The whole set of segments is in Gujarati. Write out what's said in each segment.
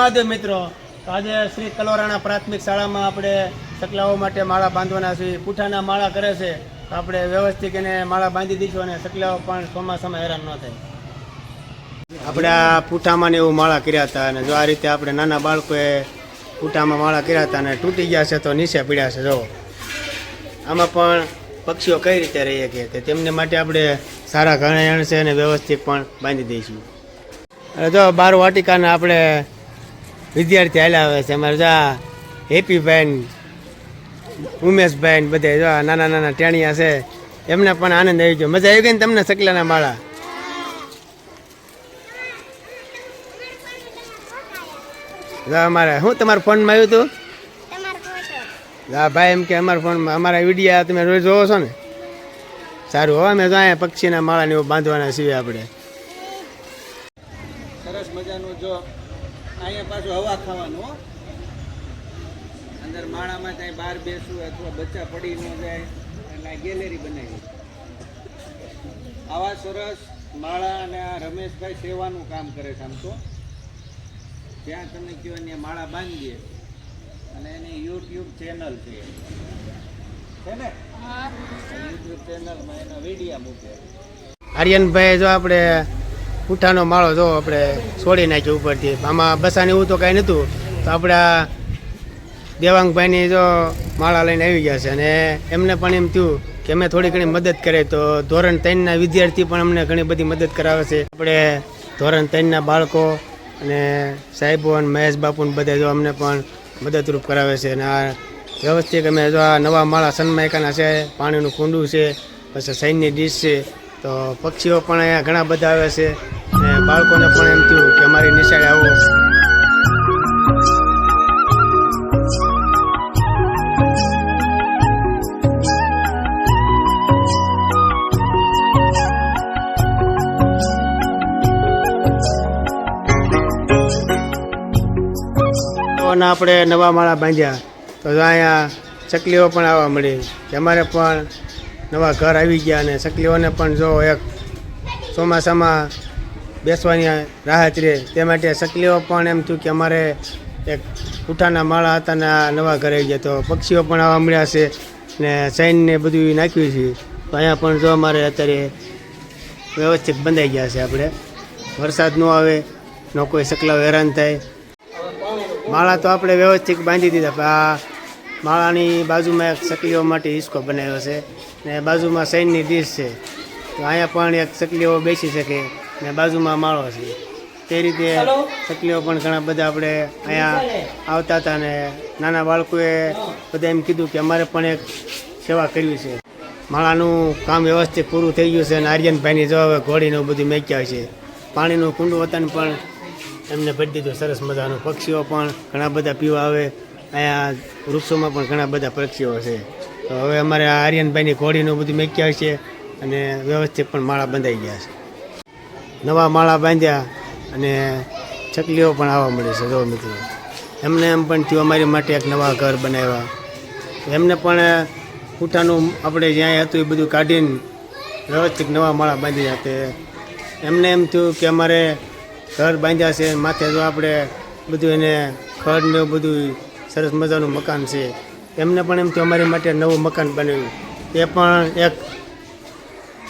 મહાદેવ મિત્રો, તો આજે શ્રી કલોરાણા પ્રાથમિક શાળામાં આપણે સકલાઓ માટે માળા બાંધવાના છે. પૂઠાના માળા કરે છે તો આપણે વ્યવસ્થિત એને માળા બાંધી દઈશું અને સકલાઓ પણ ચોમાસામાં હેરાન ન થાય. આપણે આ પૂઠામાં ને એવું માળા કર્યા હતા અને જો આ રીતે આપણે નાના બાળકોએ પૂઠામાં માળા કર્યા હતા અને તૂટી ગયા છે તો નીચે પીડ્યા છે. જો આમાં પણ પક્ષીઓ કઈ રીતે રહી શકે તેમને માટે આપણે સારા ઘણા છે અને વ્યવસ્થિત પણ બાંધી દઈશું. અને જો બાર વાટિકાના આપણે વિદ્યાર્થી હાલ્યા આવે છે. અમારે જો હેપીભાઈ, ઉમેશભાઈ બધે જો નાના નાના ટેણિયા છે, એમને પણ આનંદ આવી ગયો. મજા આવી ગઈ ને તમને સકલાના માળા? અમારે શું તમારા ફોનમાં આવ્યું હતું? હા ભાઈ, એમ કે અમારા ફોનમાં અમારા વિડીયા તમે રોજ જોવો છો ને? સારું, હવે અમે જો અહીંયા પક્ષીના માળાને એવું બાંધવાના છીએ. આપણે સરસ મજાનું જો અહીંયા પાછું હવા ખાવાનું, અંદર માળામાં ત્યાં બહાર બેસવું અથવા બચ્ચા પડી ન જાય એટલે ગેલેરી બનાવી. આવા સરસ માળા અને આ રમેશભાઈ સેવાનું કામ કરે છે. આમ તો ત્યાં તમે કહો ને માળા બાંધીએ અને એની યુટ્યુબ ચેનલ છે ને, યુટ્યુબ ચેનલમાં એના વિડીયા મૂકે. આર્યનભાઈ જો આપણે પૂઠાનો માળો જો આપણે છોડી નાખ્યો ઉપરથી. આમાં બસાને એવું તો કાંઈ નહોતું, તો આપણા દેવાંગભાઈની જો માળા લઈને આવી ગયા છે અને એમને પણ એમ થયું કે અમે થોડી ઘણી મદદ કરે. તો ધોરણ 3ના વિદ્યાર્થી પણ અમને ઘણી બધી મદદ કરાવે છે. આપણે ધોરણ 3ના બાળકો અને સાહેબો અને મહેશ બાપુને બધા જો અમને પણ મદદરૂપ કરાવે છે. અને આ વ્યવસ્થિત અમે જો આ નવા માળા સનમાયકાના છે, પાણીનું કુંડું છે, પછી સૈનની ડીશ છે. તો પક્ષીઓ પણ અહીંયા ઘણા બધા આવે છે અને બાળકોને પણ એમ થયું કે અમારી નિશાળે આવો. આપણે નવા માળા બાંધ્યા તો અહીંયા ચકલીઓ પણ આવવા મળી કે અમારે પણ નવા ઘર આવી ગયા. અને ચકલીઓને પણ જો એક ચોમાસામાં બેસવાની રાહત રહે તે માટે ચકલીઓ પણ એમ થયું કે અમારે એક પૂઠાના માળા હતા ને આ નવા ઘર આવી ગયા. તો પક્ષીઓ પણ આવવા મળ્યા છે ને સાઈનને બધું નાખ્યું છે. તો અહીંયા પણ જો અમારે અત્યારે વ્યવસ્થિત બંધાઈ ગયા છે. આપણે વરસાદ ન આવે, ન કોઈ ચકલાઓ હેરાન થાય. માળા તો આપણે વ્યવસ્થિત બાંધી દીધા. આ માળાની બાજુમાં એક ચકલીઓ માટે હિસકો બનાવ્યો છે ને બાજુમાં સૈનની ડીશ છે. તો અહીંયા પણ એક ચકલીઓ બેસી શકે ને બાજુમાં માળો છે. તે રીતે ચકલીઓ પણ ઘણા બધા આપણે અહીંયા આવતા હતા ને નાના બાળકોએ બધા એમ કીધું કે અમારે પણ એક સેવા કરવી છે. માળાનું કામ વ્યવસ્થિત પૂરું થઈ ગયું છે અને આર્યનભાઈની જો હવે ઘોડીનું બધું મેક્યા છે. પાણીનું કુંડું વતન પણ એમને ભરી દીધું સરસ મજાનું. પક્ષીઓ પણ ઘણા બધા પીવા આવે. અહીંયા વૃક્ષોમાં પણ ઘણા બધા પક્ષીઓ છે. તો હવે અમારે આ આર્યનભાઈની ઘોડીનું બધું મેક્યા છે અને વ્યવસ્થિત પણ માળા બંધાઈ ગયા છે. નવા માળા બાંધ્યા અને ચકલીઓ પણ આવવા મળે છે. જો મિત્રો, એમને એમ પણ થયું અમારી માટે એક નવા ઘર બનાવ્યા. એમને પણ પૂઠાનું આપણે જ્યાં હતું એ બધું કાઢીને વ્યવસ્થિત નવા માળા બાંધી તે એમને એમ થયું કે અમારે ઘર બાંધ્યા છે, માથે જો આપણે બધું એને ખડ ને બધું સરસ મજાનું મકાન છે. એમને પણ એમ થયું અમારી માટે નવું મકાન બનાવ્યું. એ પણ એક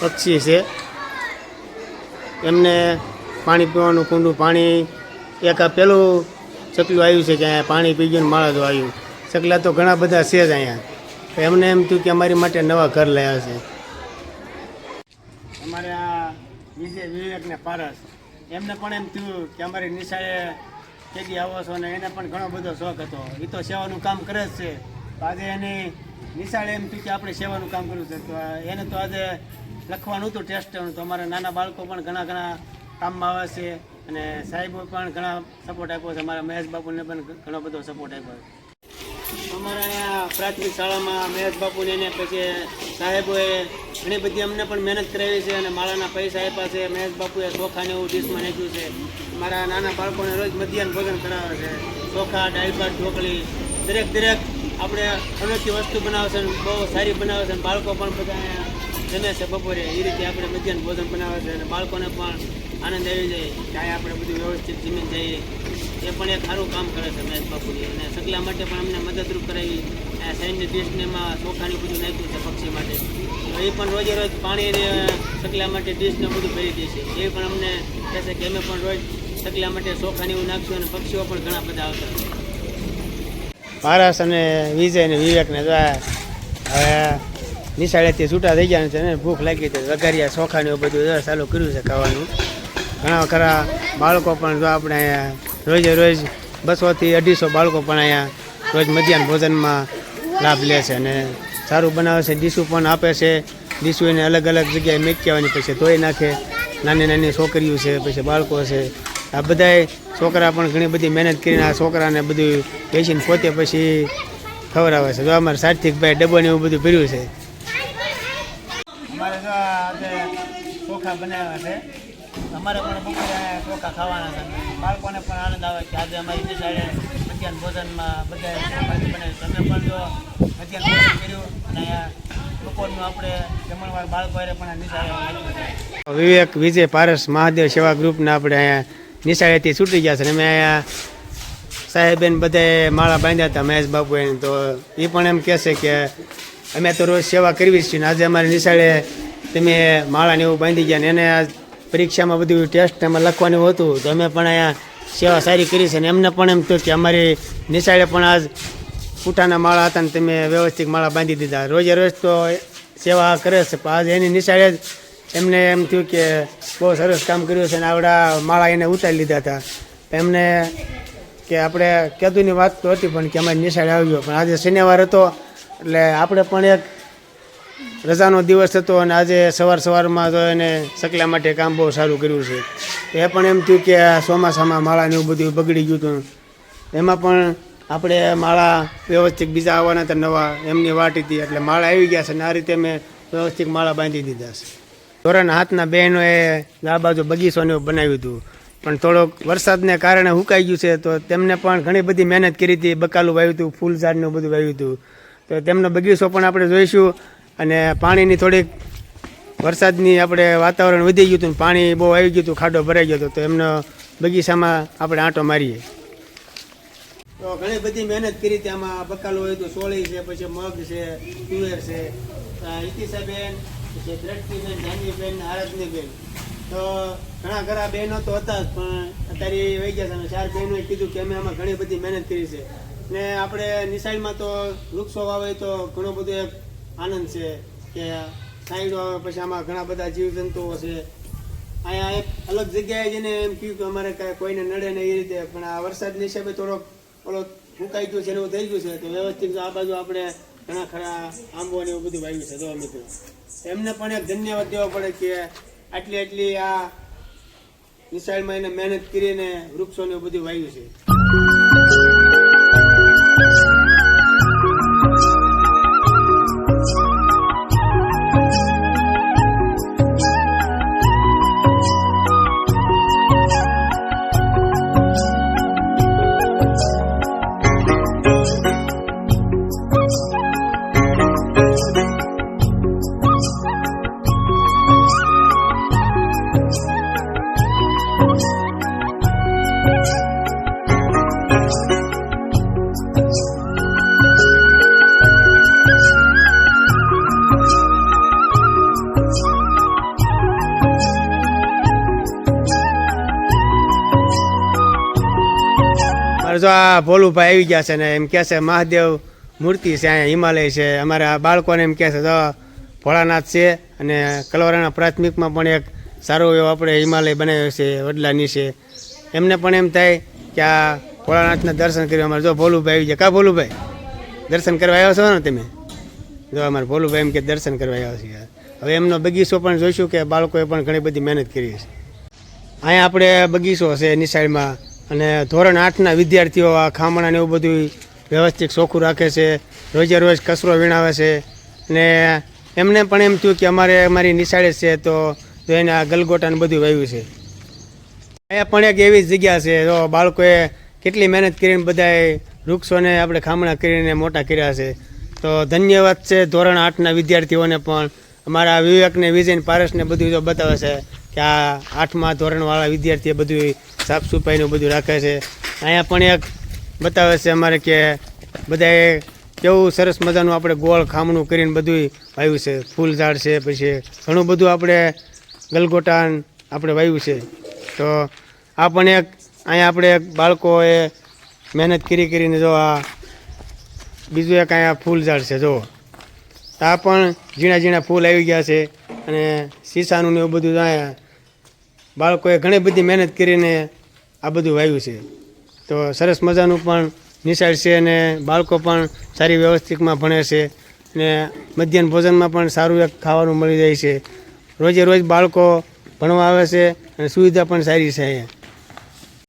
પક્ષી છે, એમને પાણી પીવાનું કુંડું, પાણી એક આ પેલું ચકલું આવ્યું છે કે અહીંયા પાણી પી ગયું માળા જો આવ્યું. ચકલા તો ઘણા બધા છે જ અહીંયા. એમને એમ થયું કે અમારી માટે નવા ઘર લાવ્યા છે. અમારે આ વિજય વિવેકને પારસ એમને પણ એમ થયું કે અમારી નિશાળે કેદી આવો છો ને એને પણ ઘણો બધો શોખ હતો. એ તો સેવાનું કામ કરે જ છે. તો આજે એની નિશાળે એમ થયું કે આપણે સેવાનું કામ કર્યું છે. તો એને તો આજે લખવાનું હતું ટેસ્ટનું. તો અમારા નાના બાળકો પણ ઘણા કામમાં આવે છે અને સાહેબો પણ ઘણા સપોર્ટ આપ્યો છે. અમારા મહેશ બાપુને પણ ઘણો બધો સપોર્ટ આપ્યો છે. અમારા અહીંયા પ્રાથમિક શાળામાં મહેશ બાપુને એને પછી સાહેબોએ ઘણી બધી અમને પણ મહેનત કરાવી છે અને માળાના પૈસા આપ્યા છે. મહેશ બાપુએ ચોખાને એવું ડીશમાં નાખ્યું છે. મારા નાના બાળકોને રોજ મધ્યાહન ભોજન કરાવે છે. ચોખા, દાળ ભાત, ઢોકળી દરેક આપણે અનોખી વસ્તુ બનાવે છે, બહુ સારી બનાવે છે. બાળકો પણ બધા જમે છે બપોરે. એ રીતે આપણે મધ્યાહન ભોજન બનાવે છે અને બાળકોને પણ આનંદ આવી જાય કે અહીંયા આપણે બધું વ્યવસ્થિત જમીન જઈએ. એ પણ એક સારું કામ કરે છે મહેશ બાપુજી. અને સગલા માટે પણ અમને મદદરૂપ કરાવી. સૈન્ય ડિશને એમાં ચોખાની બધું નાખ્યું છે પક્ષી માટે. તો એ પણ રોજે રોજ પાણી સગલા માટે ડિશને બધું ભરી દે છે. એ પણ અમને કહેશે કે અમે પણ રોજ સગલા માટે ચોખાની એવું નાખશું અને પક્ષીઓ પણ ઘણા બધા આવતા છે. પારસ અને વિજય અને વિવેકને જો હવે નિશાળેથી છૂટા થઈ ગયા છે ને ભૂખ લાગી છે. વઘારિયા ચોખાને એવું બધું ચાલુ કર્યું છે ખાવાનું. ઘણા ખરા બાળકો પણ જો આપણે અહીંયા રોજે રોજ 200 થી 250 બાળકો પણ અહીંયા રોજ મધ્યાહન ભોજનમાં લાભ લે છે અને સારું બનાવે છે. ડીશું પણ આપે છે. ડીશું એને અલગ અલગ જગ્યાએ મેકવાની પછી ધોઈ નાખે. નાની નાની છોકરીઓ છે, પછી બાળકો છે. આ બધાય છોકરા પણ ઘણી બધી મહેનત કરીને આ છોકરાને બધું બેસીને પોતે પછી ખવડાવે છે. જો અમારે સાર્થિકભાઈ ડબ્બોને એવું બધું ભર્યું છે. અમારે જો આજે ચોખા બનાવ્યા છે. અમારે પણ બપોરે ચોખા ખાવાના છે. બાળકોને પણ આનંદ આવે કે આજે અમારી નિશાળે મધ્યાહન ભોજનમાં બધા ચોખાથી બનાવ્યું. તમે પણ જો મધ્યાહન ભોજન કર્યું અને અહીંયા બપોરનું આપણે જમણવાર બાળકો પણ નિશાળે. વિવેક, વિજય, પારસ, મહાદેવ સેવા ગ્રુપના આપણે અહીંયા નિશાળેથી છૂટી ગયા છે. અને અમે અહીંયા સાહેબેન બધાએ માળા બાંધ્યા હતા મહેશ બાપુએ. તો એ પણ એમ કહેશે કે અમે તો રોજ સેવા કરવી જ છીએ. આજે અમારી નિશાળે તમે માળાને એવું બાંધી ગયા ને એને આ પરીક્ષામાં બધું ટેસ્ટ એમાં લખવાનું હતું. તો અમે પણ અહીંયા સેવા સારી કરી છે. ને એમને પણ એમ થયું કે અમારી નિશાળે પણ આજ પૂઠાના માળા હતા ને તમે વ્યવસ્થિત માળા બાંધી દીધા. રોજે રોજ તો સેવા કરે છે પણ આજે એની નિશાળે જ એમને એમ થયું કે બહુ સરસ કામ કર્યું છે. અને આવડા માળા એને ઉતારી લીધા હતા. એમને કે આપણે કીધુંની વાત તો હતી પણ કે અમારી નિશાળે આવ્યો. પણ આજે શનિવાર હતો એટલે આપણે પણ એક રજાનો દિવસ હતો અને આજે સવારમાં તો એને સકલા માટે કામ બહુ સારું કર્યું છે. એ પણ એમ થયું કે ચોમાસામાં માળાને એવું બધું બગડી ગયું હતું. એમાં પણ આપણે માળા વ્યવસ્થિત બીજા આવવાના હતા નવા, એમની વાટ હતી એટલે માળા આવી ગયા છે. અને આ રીતે મેં વ્યવસ્થિત માળા બાંધી દીધા છે. ધોરણ હાથના બહેનોએ આ બાજુ બગીચોને એવું બનાવ્યું હતું પણ થોડોક વરસાદને કારણે હુકાઈ ગયું છે. તો તેમને પણ ઘણી બધી મહેનત કરી હતી. બકાલું વાવ્યું હતું, ફૂલ ઝાડનું બધું વાવ્યું હતું. તો તેમનો બગીચો પણ આપણે જોઈશું. અને પાણીની થોડીક વરસાદની આપણે વાતાવરણ વધી ગયું હતું, પાણી બહુ આવી ગયું હતું, ખાડો ભરાઈ ગયો હતો. તો એમનો બગીચામાં આપણે આંટો મારીએ. તો ઘણી બધી મહેનત કરી હતી. આમાં બકાલું હોય તો સોળી છે, પછી મગ છે, તુવેર છે, ઇતિસાબેન, પછી દ્રષ્ટિબેન, જાનવીબેન, આરાધનીબેન. તો ઘણા ઘણા બહેનો તો હતા જ પણ અત્યારે વહી ગયા છે. અને 4 બહેનોએ કીધું કે અમે આમાં ઘણી બધી મહેનત કરી છે. ને આપણે નિશાળમાં તો વૃક્ષો વાવે તો ઘણો બધો એક આનંદ છે કે સાઈડો આવે પછી આમાં ઘણા બધા જીવજંતુઓ છે. અહીંયા એક અલગ જગ્યાએ જઈને એમ કહ્યું કે અમારે કાંઈ કોઈને નડે નહીં એ રીતે. પણ આ વરસાદની હિસાબે થોડોક ઓલો ફૂંકાઈ ગયું છે એવું થઈ ગયું છે. તો વ્યવસ્થિત આ બાજુ આપણે ઘણા ખરા આંબો ને એવું બધું વાવ્યું છે. જો મિત્રો એમને પણ એક ધન્યવાદ દેવો પડે કે આટલી આ નિશાળમાં એને મહેનત કરીને વૃક્ષોને એવું બધું વાવ્યું છે. જો આ ભોલુભાઈ આવી ગયા છે ને એમ કહે છે મહાદેવ મૂર્તિ છે અહીંયા હિમાલય છે. અમારા બાળકોને એમ કહે છે તો ભોળાનાથ છે. અને કલવરાના પ્રાથમિકમાં પણ એક સારો એવો આપણે હિમાલય બનાવ્યો છે વડલાની છે. એમને પણ એમ થાય કે આ ભોળાનાથના દર્શન કર્યું. અમારે જો ભોલુભાઈ આવી ગયા. કા ભોલુભાઈ દર્શન કરવા આવ્યા છો ને તમે? જો અમારે ભોલુભાઈ એમ કે દર્શન કરવા આવ્યા છે. હવે એમનો બગીચો પણ જોઈશું કે બાળકોએ પણ ઘણી બધી મહેનત કરી છે. અહીંયા આપણે બગીચો છે નિશાળમાં. અને ધોરણ 8ના વિદ્યાર્થીઓ આ ખામણા ને એવું બધું વ્યવસ્થિત ચોખ્ખું રાખે છે. રોજે રોજ કચરો વીણાવે છે. ને એમને પણ એમ થયું કે અમારી નિશાળે છે તો એને આ ગલગોટા ને બધું વાવ્યું છે. અહીંયા પણ એક એવી જગ્યા છે તો બાળકોએ કેટલી મહેનત કરીને બધાએ વૃક્ષોને આપણે ખામણા કરીને મોટા કર્યા છે. તો ધન્યવાદ છે ધોરણ 8ના વિદ્યાર્થીઓને પણ. અમારા વિવેકને, વિજયને, પારસને બધું જો બતાવે છે કે આ 8મા ધોરણવાળા વિદ્યાર્થીએ બધું સાફ સફાઈનું બધું રાખે છે. અહીંયા પણ એક બતાવે છે અમારે કે બધાએ કેવું સરસ મજાનું આપણે ગોળ ખામણું કરીને બધું વાવ્યું છે. ફૂલ ઝાડ છે, પછી ઘણું બધું આપણે ગલગોટાન આપણે વાવ્યું છે. તો આ પણ એક અહીંયા આપણે બાળકોએ મહેનત કરીને જો આ બીજું એક અહીંયા ફૂલ ઝાડ છે જો. આ પણ ઝીણા ઝીણા ફૂલ આવી ગયા છે અને શીશાનું ને એવું બધું અહીંયા બાળકોએ ઘણી બધી મહેનત કરીને આ બધું વાવ્યું છે. તો સરસ મજાનું પણ નિશાળ છે અને બાળકો પણ સારી વ્યવસ્થિતમાં ભણે છે અને મધ્યાહન ભોજનમાં પણ સારું એક ખાવાનું મળી જાય છે. રોજે રોજ બાળકો ભણવા આવે છે અને સુવિધા પણ સારી છે અહીંયા.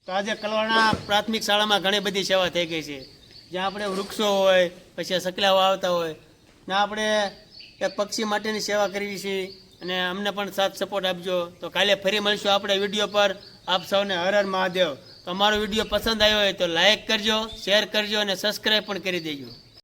તો આજે કલવાણા પ્રાથમિક શાળામાં ઘણી બધી સેવા થઈ ગઈ છે. જ્યાં આપણે વૃક્ષો હોય, પછી સકલાઓ આવતા હોય ને આપણે એક પક્ષી માટેની સેવા કરવી છે અને અમને પણ સાથ સપોર્ટ આપજો. તો કાલે ફરી મળીશું આપણે વિડીયો પર. આપ સૌને હર હર મહાદેવ. તો અમારો વિડીયો પસંદ આવ્યો હોય તો લાઈક કરજો, શેર કરજો અને સબસ્ક્રાઈબ પણ કરી દેજો.